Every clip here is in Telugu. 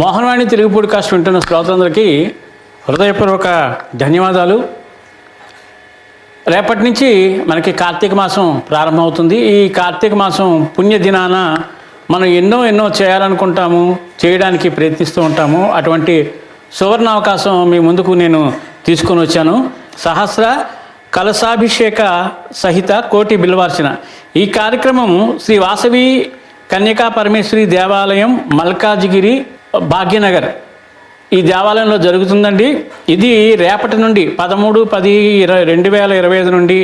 మోహన్వాణి తెలుగు పాడ్కాస్ట్ వింటున్న శ్రోతలందరికీ హృదయపూర్వక ధన్యవాదాలు. రేపటి నుంచి మనకి కార్తీక మాసం ప్రారంభమవుతుంది. ఈ కార్తీక మాసం పుణ్యదినాన మనం ఎన్నో చేయాలనుకుంటాము, చేయడానికి ప్రయత్నిస్తూ ఉంటాము. అటువంటి సువర్ణ అవకాశం మీ ముందుకు నేను తీసుకొని వచ్చాను. సహస్ర కలశాభిషేక సహిత కోటి బిల్వార్చన. ఈ కార్యక్రమం శ్రీ వాసవి కన్యకా పరమేశ్వరి దేవాలయం, మల్కాజిగిరి, భాగ్యనగర్ ఈ దేవాలయంలో జరుగుతుందండి. ఇది రేపటి నుండి 13/10/2025 నుండి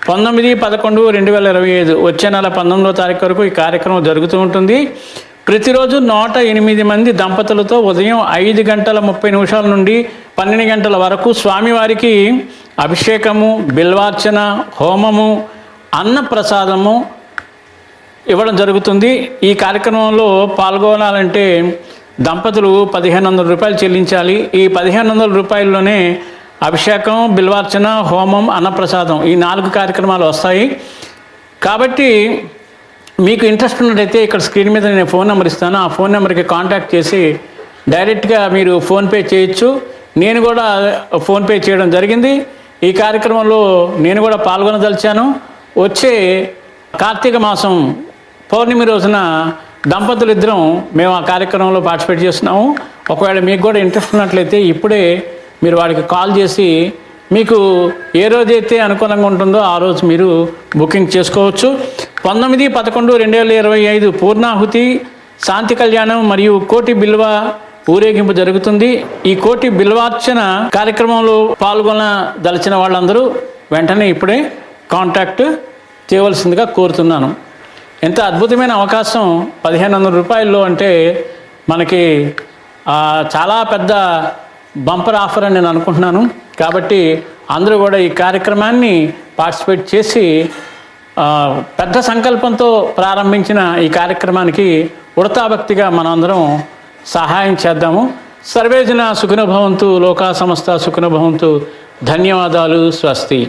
19/11/2025 వచ్చే నెల 19వ తారీఖు వరకు ఈ కార్యక్రమం జరుగుతూ ఉంటుంది. ప్రతిరోజు 108 మంది దంపతులతో ఉదయం 5:30 నుండి 12 గంటల వరకు స్వామివారికి అభిషేకము, బిల్వార్చన, హోమము, అన్నప్రసాదము ఇవ్వడం జరుగుతుంది. ఈ కార్యక్రమంలో పాల్గొనాలంటే దంపతులు 1,500 రూపాయలు చెల్లించాలి. ఈ 1,500 రూపాయల్లోనే అభిషేకం, బిల్వార్చన, హోమం, అన్నప్రసాదం ఈ 4 కార్యక్రమాలు వస్తాయి. కాబట్టి మీకు ఇంట్రెస్ట్ ఉన్నట్టయితే ఇక్కడ స్క్రీన్ మీద నేను ఫోన్ నెంబర్ ఇస్తాను. ఆ ఫోన్ నెంబర్కి కాంటాక్ట్ చేసి డైరెక్ట్గా మీరు ఫోన్పే చేయొచ్చు. నేను కూడా ఫోన్పే చేయడం జరిగింది. ఈ కార్యక్రమంలో నేను కూడా పాల్గొనదలిచాను. వచ్చే కార్తీక మాసం పౌర్ణమి రోజున దంపతులు ఇద్దరం మేము ఆ కార్యక్రమంలో పార్టిసిపేట్ చేస్తున్నాము. ఒకవేళ మీకు కూడా ఇంట్రెస్ట్ ఉన్నట్లయితే ఇప్పుడే మీరు వాడికి కాల్ చేసి మీకు ఏ రోజైతే అనుకూలంగా ఉంటుందో ఆ రోజు మీరు బుకింగ్ చేసుకోవచ్చు. 19/11/2025 పూర్ణాహుతి, శాంతి కళ్యాణం మరియు కోటి బిల్వ ఊరేగింపు జరుగుతుంది. ఈ కోటి బిల్వార్చన కార్యక్రమంలో పాల్గొనదలిచిన వాళ్ళందరూ వెంటనే ఇప్పుడే కాంటాక్ట్ చేయవలసిందిగా కోరుతున్నాను. ఎంత అద్భుతమైన అవకాశం 1,500 రూపాయల్లో అంటే మనకి చాలా పెద్ద బంపర్ ఆఫర్ అని నేను అనుకుంటున్నాను. కాబట్టి అందరూ కూడా ఈ కార్యక్రమాన్ని పార్టిసిపేట్ చేసి పెద్ద సంకల్పంతో ప్రారంభించిన ఈ కార్యక్రమానికి ఉడతాభక్తిగా మనందరం సహాయం చేద్దాము. సర్వేజన సుఖినో భవంతు, లోకా సమస్త సుఖినో భవంతు. ధన్యవాదాలు. స్వస్తి.